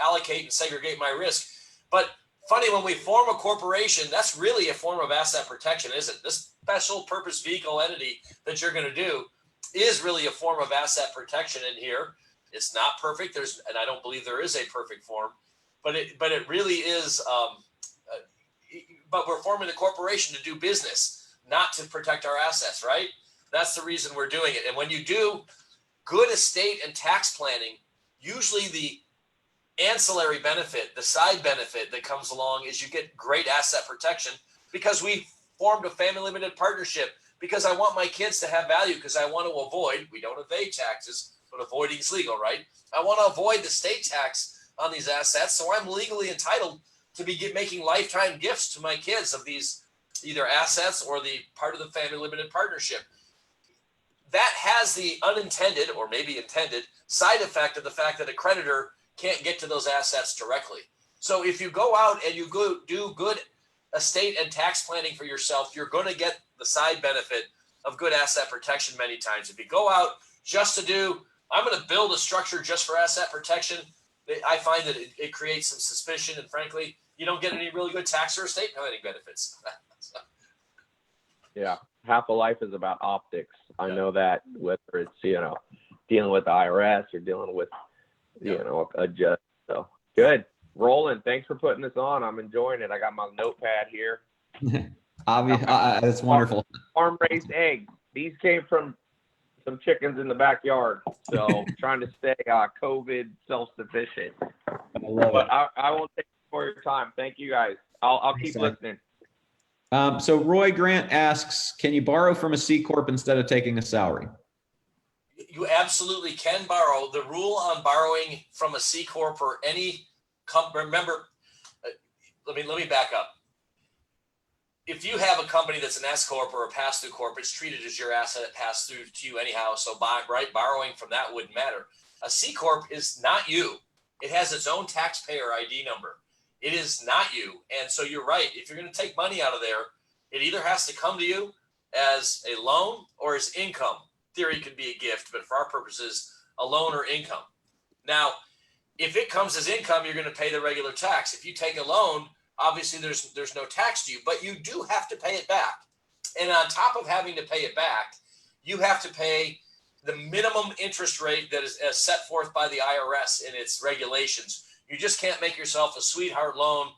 allocate and segregate my risk. But funny, when we form a corporation, that's really a form of asset protection, isn't it? This special purpose vehicle entity that you're going to do is really a form of asset protection in here. It's not perfect. And I don't believe there is a perfect form, but it really is. But we're forming the corporation to do business, not to protect our assets, right? That's the reason we're doing it. And when you do good estate and tax planning, usually the ancillary benefit, the side benefit that comes along is you get great asset protection because we formed a family limited partnership because I want my kids to have value because I want to avoid, we don't evade taxes, but avoiding is legal, right? I want to avoid the state tax on these assets. So I'm legally entitled to be making lifetime gifts to my kids of these either assets or the part of the family limited partnership. That has the unintended or maybe intended side effect of the fact that a creditor can't get to those assets directly. So if you go out and you do good estate and tax planning for yourself, you're going to get the side benefit of good asset protection many times. If you go out just to do, I'm going to build a structure just for asset protection, I find that it creates some suspicion, and frankly, you don't get any really good tax or estate planning benefits. So. Yeah, half of life is about optics. I know that, whether it's dealing with the IRS or dealing with a judge. So good. Roland, thanks for putting this on. I'm enjoying it. I got my notepad here. Obviously, that's wonderful. Farm raised eggs. These came from some chickens in the backyard. So trying to stay COVID self-sufficient. I love it. I won't take for your time. Thank you guys. I'll keep listening. So Roy Grant asks, can you borrow from a C Corp instead of taking a salary? You absolutely can borrow. The rule on borrowing from a C Corp or any company, remember, let me back up. If you have a company that's an S Corp or a pass-through corp, it's treated as your asset that passed through to you anyhow. So borrowing from that wouldn't matter. A C Corp is not you. It has its own taxpayer ID number. It is not you. And so you're right. If you're going to take money out of there, it either has to come to you as a loan or as income. Theory could be a gift, but for our purposes, a loan or income. Now, if it comes as income, you're going to pay the regular tax. If you take a loan, obviously there's no tax to you, but you do have to pay it back. And on top of having to pay it back, you have to pay the minimum interest rate that is as set forth by the IRS in its regulations. You just can't make yourself a sweetheart loan,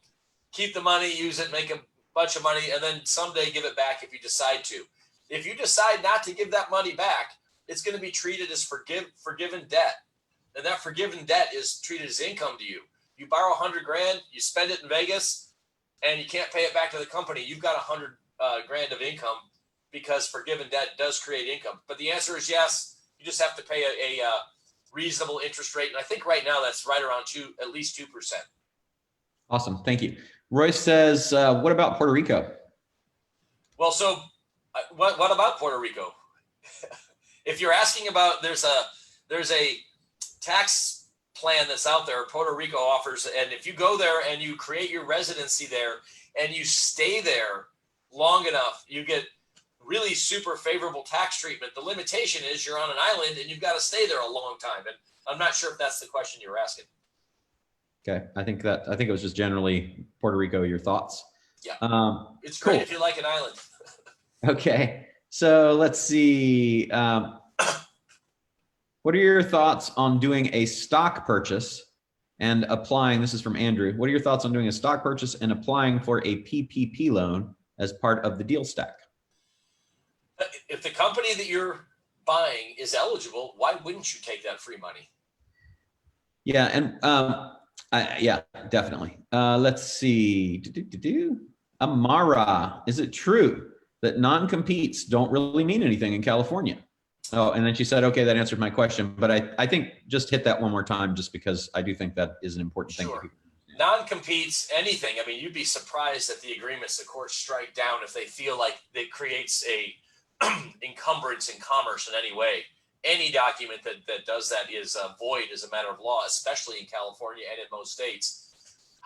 keep the money, use it, make a bunch of money, and then someday give it back if you decide to. If you decide not to give that money back, it's going to be treated as forgiven debt. And that forgiven debt is treated as income to you. You borrow $100,000, you spend it in Vegas, and you can't pay it back to the company. You've got $100,000 of income because forgiven debt does create income. But the answer is yes. You just have to pay a reasonable interest rate. And I think right now that's right around at least 2%. Awesome. Thank you. Roy says, what about Puerto Rico? Well, so what about Puerto Rico? If you're asking about, there's a tax plan that's out there Puerto Rico offers. And if you go there and you create your residency there and you stay there long enough, you get really super favorable tax treatment. The limitation is you're on an island and you've got to stay there a long time. And I'm not sure if that's the question you were asking. Okay. I think it was just generally Puerto Rico, your thoughts. Yeah. It's great if you like an island. Okay. So let's see. What are your thoughts on doing a stock purchase and applying? This is from Andrew. What are your thoughts on doing a stock purchase and applying for a PPP loan as part of the deal stack? If the company that you're buying is eligible, why wouldn't you take that free money? Yeah. And yeah, definitely. Let's see. Amara, is it true that non-competes don't really mean anything in California? Oh, and then she said, okay, that answered my question. But I think just hit that one more time, just because I do think that is an important thing. Sure. Non-competes, anything. I mean, you'd be surprised at the agreements the courts strike down if they feel like it creates a encumbrance in commerce in any way. Any document that does that is void as a matter of law, especially in California and in most states.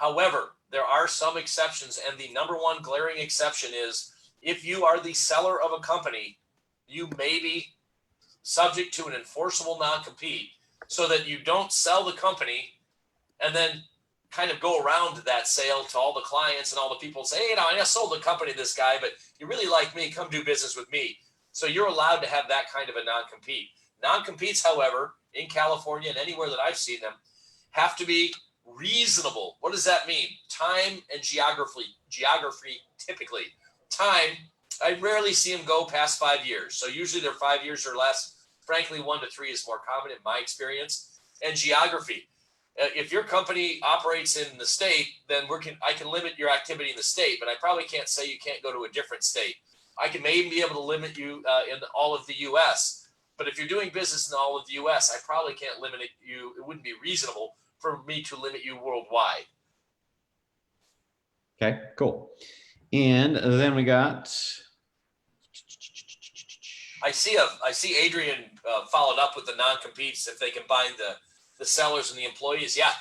However, there are some exceptions, and the number one glaring exception is if you are the seller of a company, you may be subject to an enforceable non-compete, so that you don't sell the company and then kind of go around that sale to all the clients and all the people say, hey, I sold the company to this guy, but you really like me, come do business with me. So you're allowed to have that kind of a non-compete. Non-competes, however, in California and anywhere that I've seen them, have to be reasonable. What does that mean? Time and geography typically. Time, I rarely see them go past 5 years. So usually they're 5 years or less. Frankly, 1 to 3 is more common in my experience. And geography. If your company operates in the state, then I can limit your activity in the state, but I probably can't say you can't go to a different state. I can maybe be able to limit you in all of the U.S., but if you're doing business in all of the U.S., I probably can't limit you. It wouldn't be reasonable for me to limit you worldwide. Okay, cool. And then we got. I see Adrian followed up with the non-competes if they combine the sellers and the employees. Yeah,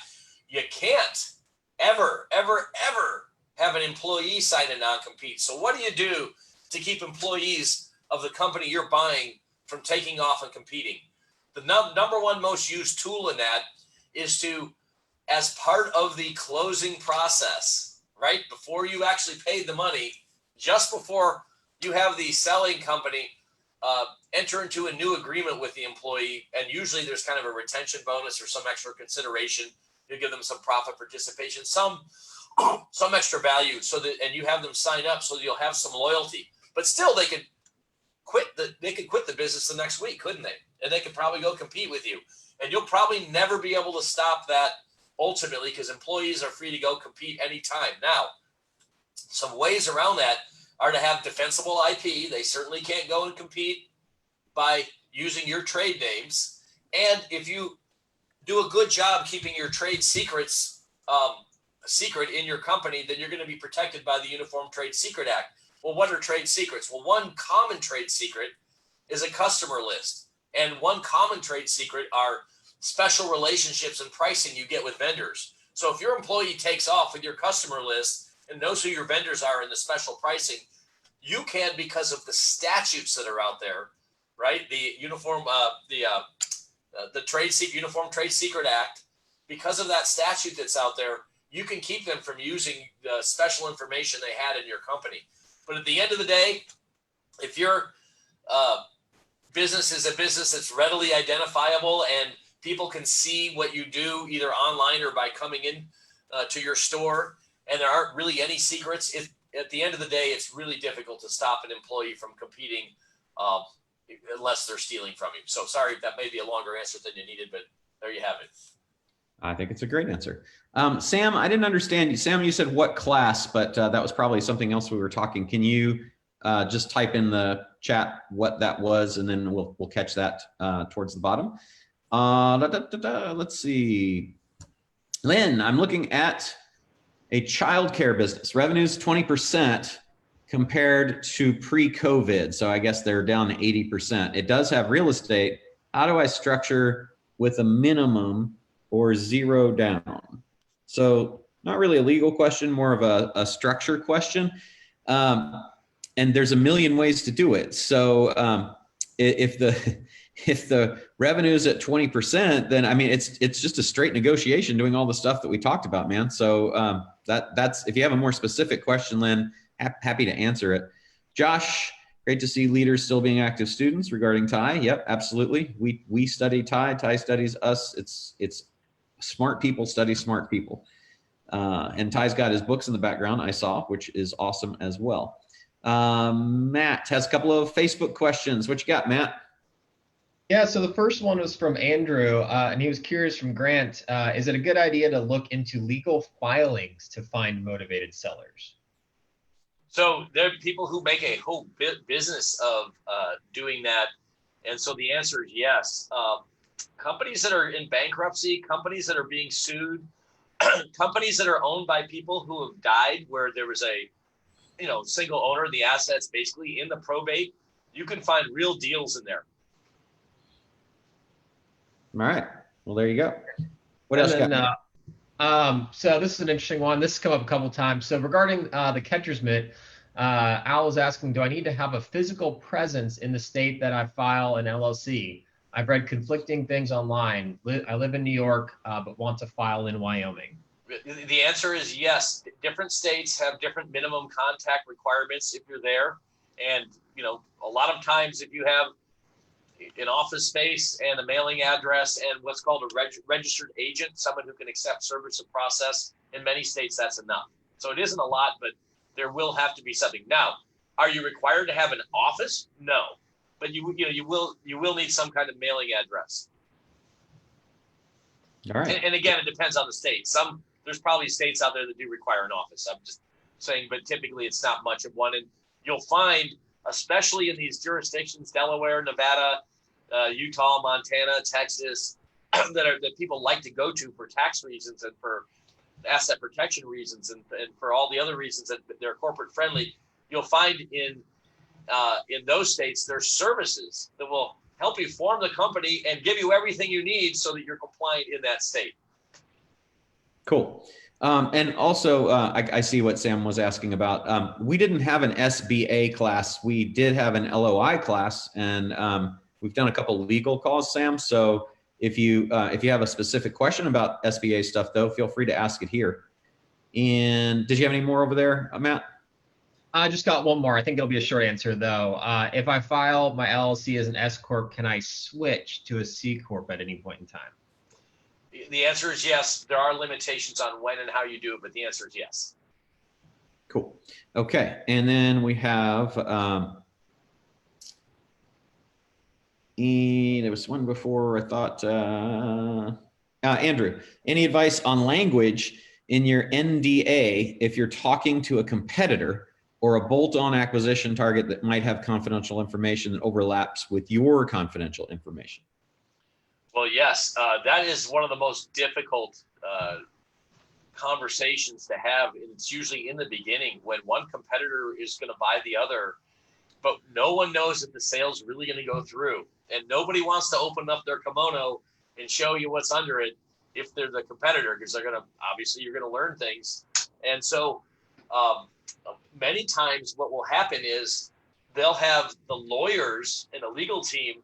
you can't ever have an employee sign a non-compete. So what do you do to keep employees of the company you're buying from taking off and competing? The number one most used tool in that is to, as part of the closing process, right, before you actually paid the money, just before you have the selling company enter into a new agreement with the employee, and usually there's kind of a retention bonus or some extra consideration. You give them some profit participation, some extra value, so that, and you have them sign up so that you'll have some loyalty. But still, they could quit the business the next week, couldn't they? And they could probably go compete with you, and you'll probably never be able to stop that ultimately, because employees are free to go compete anytime. Now, some ways around that are to have defensible IP. They certainly can't go and compete by using your trade names. And if you do a good job keeping your trade secrets secret in your company, then you're going to be protected by the Uniform Trade Secret Act. Well, what are trade secrets? Well, one common trade secret is a customer list. And one common trade secret are special relationships and pricing you get with vendors. So if your employee takes off with your customer list and knows who your vendors are in the special pricing, you can, because of the statutes that are out there, right? The Uniform Trade Secret Act, because of that statute that's out there, you can keep them from using the special information they had in your company. But at the end of the day, if your business is a business that's readily identifiable and people can see what you do either online or by coming in to your store, and there aren't really any secrets, at the end of the day, it's really difficult to stop an employee from competing unless they're stealing from you. So sorry, that may be a longer answer than you needed, but there you have it. I think it's a great answer. Sam, I didn't understand you. Sam, you said what class, but that was probably something else we were talking. Can you just type in the chat what that was, and then we'll catch that towards the bottom. Let's see. Lynn, I'm looking at a childcare business. Revenues 20% compared to pre-COVID. So I guess they're down to 80%. It does have real estate. How do I structure with a minimum or zero down? So not really a legal question, more of a structure question. And there's a million ways to do it. So if the revenue is at 20%, then I mean, it's just a straight negotiation doing all the stuff that we talked about, man. So that's, if you have a more specific question, Lynn, happy to answer it. Josh, great to see leaders still being active students regarding TIE. Yep, absolutely. We study TIE. TIE studies us. It's smart people study smart people. And Ty's got his books in the background, I saw, which is awesome as well. Matt has a couple of Facebook questions. What you got, Matt? Yeah, so the first one was from Andrew, and he was curious from Grant, is it a good idea to look into legal filings to find motivated sellers? So there are people who make a whole business of doing that. And so the answer is yes. Companies that are in bankruptcy, companies that are being sued, companies that are owned by people who have died, where there was a single owner of the assets basically in the probate, you can find real deals in there. All right. Well, there you go. What else? So this is an interesting one. This has come up a couple times. So regarding the catcher's mitt, Al is asking, do I need to have a physical presence in the state that I file an LLC? I've read conflicting things online. I live in New York, but want to file in Wyoming. The answer is yes. Different states have different minimum contact requirements if you're there. And, you know, a lot of times if you have an office space and a mailing address and what's called a registered agent, someone who can accept service and process, in many states that's enough. So it isn't a lot, but there will have to be something. Now, are you required to have an office? No, but you will need some kind of mailing address. All right. And again, it depends on the state. There's probably states out there that do require an office. I'm just saying, but typically it's not much of one. And you'll find, especially in these jurisdictions, Delaware, Nevada, Utah, Montana, Texas, that people like to go to for tax reasons and for asset protection reasons and for all the other reasons that they're corporate friendly. You'll find in those states there's services that will help you form the company and give you everything you need so that you're compliant in that state. Cool. And also, I see what Sam was asking about. We didn't have an SBA class. We did have an LOI class, and we've done a couple legal calls, Sam. So if you have a specific question about SBA stuff, though, feel free to ask it here. And did you have any more over there, Matt? I just got one more. I think it'll be a short answer, though. If I file my LLC as an S Corp, can I switch to a C Corp at any point in time? The answer is yes. There are limitations on when and how you do it, but the answer is yes. Cool. Okay. And then we have, there was one before I thought, Andrew, any advice on language in your NDA if you're talking to a competitor or a bolt-on acquisition target that might have confidential information that overlaps with your confidential information? Well, yes, that is one of the most difficult conversations to have. And it's usually in the beginning when one competitor is going to buy the other, but no one knows if the sale's really going to go through. And nobody wants to open up their kimono and show you what's under it if they're the competitor, because they're going to, obviously you're going to learn things. And so many times what will happen is they'll have the lawyers and the legal team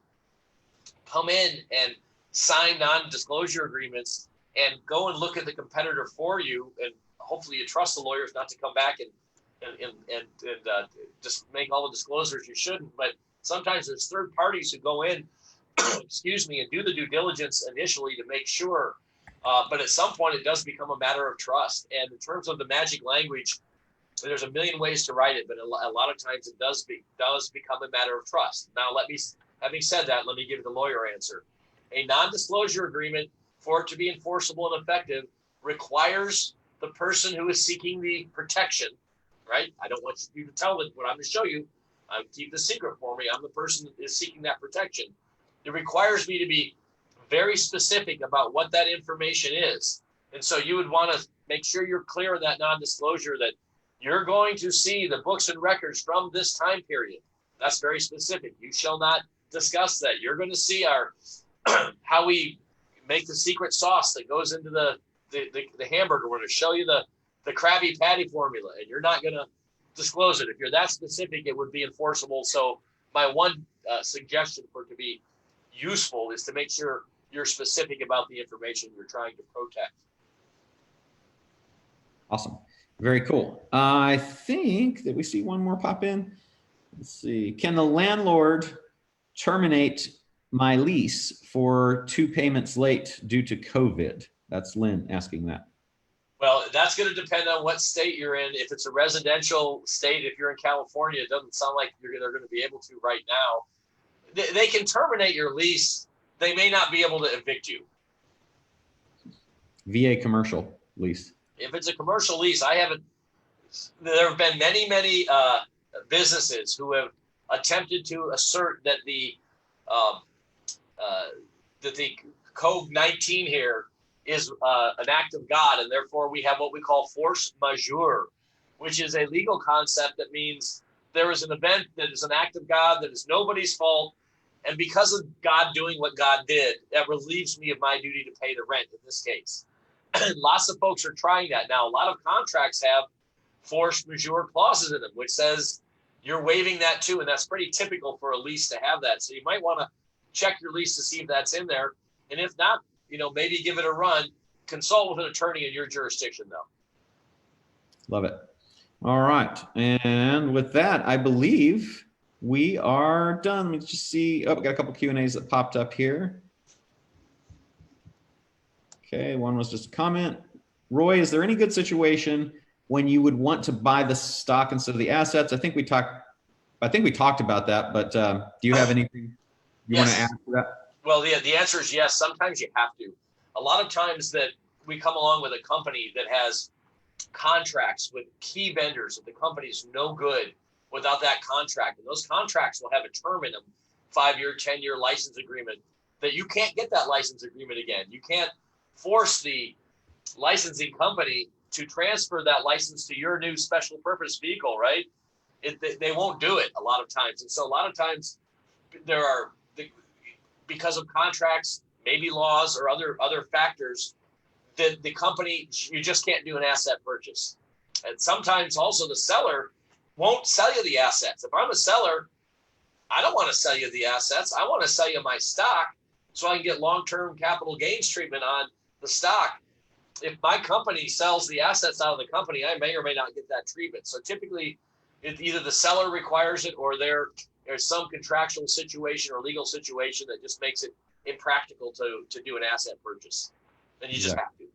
come in and sign non-disclosure agreements and go and look at the competitor for you. And hopefully you trust the lawyers not to come back and just make all the disclosures you shouldn't. But sometimes there's third parties who go in, excuse me, and do the due diligence initially to make sure. But at some point it does become a matter of trust. And in terms of the magic language, there's a million ways to write it, but a lot of times it does become a matter of trust. Now, having said that, let me give you the lawyer answer. A non-disclosure agreement, for it to be enforceable and effective, requires the person who is seeking the protection, right? I don't want you to tell them what I'm going to show you. Keep the secret for me. I'm the person that is seeking that protection. It requires me to be very specific about what that information is. And so you would want to make sure you're clear in that non-disclosure that you're going to see the books and records from this time period. That's very specific. You shall not discuss that. You're going to see our how we make the secret sauce that goes into the hamburger. We're going to show you the Krabby Patty formula, and you're not going to disclose it. If you're that specific, it would be enforceable. So my one suggestion for it to be useful is to make sure you're specific about the information you're trying to protect. Awesome. Very cool. I think that we see one more pop in. Let's see. Can the landlord terminate my lease for 2 payments late due to COVID? That's Lynn asking that. Well, that's going to depend on what state you're in. If it's a residential state, if you're in California, it doesn't sound like they're going to be able to right now. They can terminate your lease. They may not be able to evict you. VA commercial lease. If it's a commercial lease, there have been many businesses who have attempted to assert that the COVID-19 here is an act of God, and therefore we have what we call force majeure, which is a legal concept that means there is an event that is an act of God that is nobody's fault, and because of God doing what God did, that relieves me of my duty to pay the rent in this case. lots of folks are trying that now. A lot of contracts have force majeure clauses in them, which says you're waiving that too, and that's pretty typical for a lease to have that. So you might want to check your lease to see if that's in there, and if not, maybe give it a run. Consult with an attorney in your jurisdiction, though. Love it. All right, and with that, I believe we are done. Let me just see. Oh, we got a couple Q&As that popped up here. Okay, one was just a comment. Roy, is there any good situation when you would want to buy the stock instead of the assets? I think we talked about that, but do you have anything you want to add to that? Well, the answer is yes. Sometimes you have to. A lot of times that we come along with a company that has contracts with key vendors that the company's no good without that contract. And those contracts will have a term in them, 5-year, 10-year license agreement, that you can't get that license agreement again. You can't force the licensing company to transfer that license to your new special purpose vehicle, right? They won't do it a lot of times. And so a lot of times because of contracts, maybe laws or other factors, that the company, you just can't do an asset purchase. And sometimes also the seller won't sell you the assets. If I'm a seller, I don't want to sell you the assets. I want to sell you my stock so I can get long-term capital gains treatment on the stock. If my company sells the assets out of the company, I may or may not get that treatment. So typically, either the seller requires it or there's some contractual situation or legal situation that just makes it impractical to do an asset purchase. And you just have to.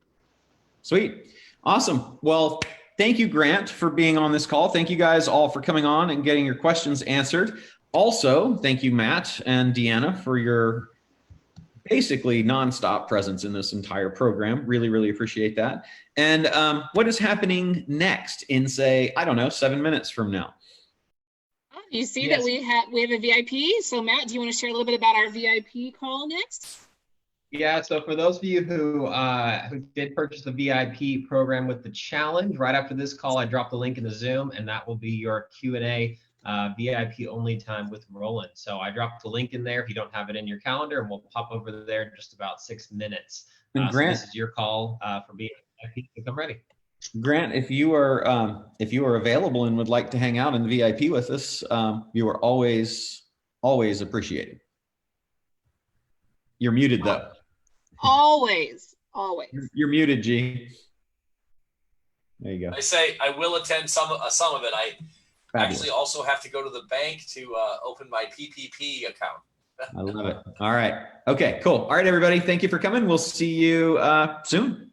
Sweet. Awesome. Well, thank you, Grant, for being on this call. Thank you guys all for coming on and getting your questions answered. Also, thank you, Matt and Deanna, for your basically nonstop presence in this entire program. Really, really appreciate that. And what is happening next in, say, I don't know, 7 minutes from now? You see that we have a VIP. So Matt, do you want to share a little bit about our VIP call next? Yeah, so for those of you who did purchase the VIP program with the challenge, right after this call, I dropped the link in the Zoom, and that will be your Q&A VIP only time with Roland. So I dropped the link in there if you don't have it in your calendar, and we'll pop over there in just about 6 minutes. And Grant, so this is your call for VIP to come ready. Grant, if you are available and would like to hang out in the VIP with us, you are always appreciated. You're muted though. Always. You're muted, G. There you go. I say I will attend some of it. I actually also have to go to the bank to open my PPP account. I love it. All right. Okay, cool. All right, everybody. Thank you for coming. We'll see you soon.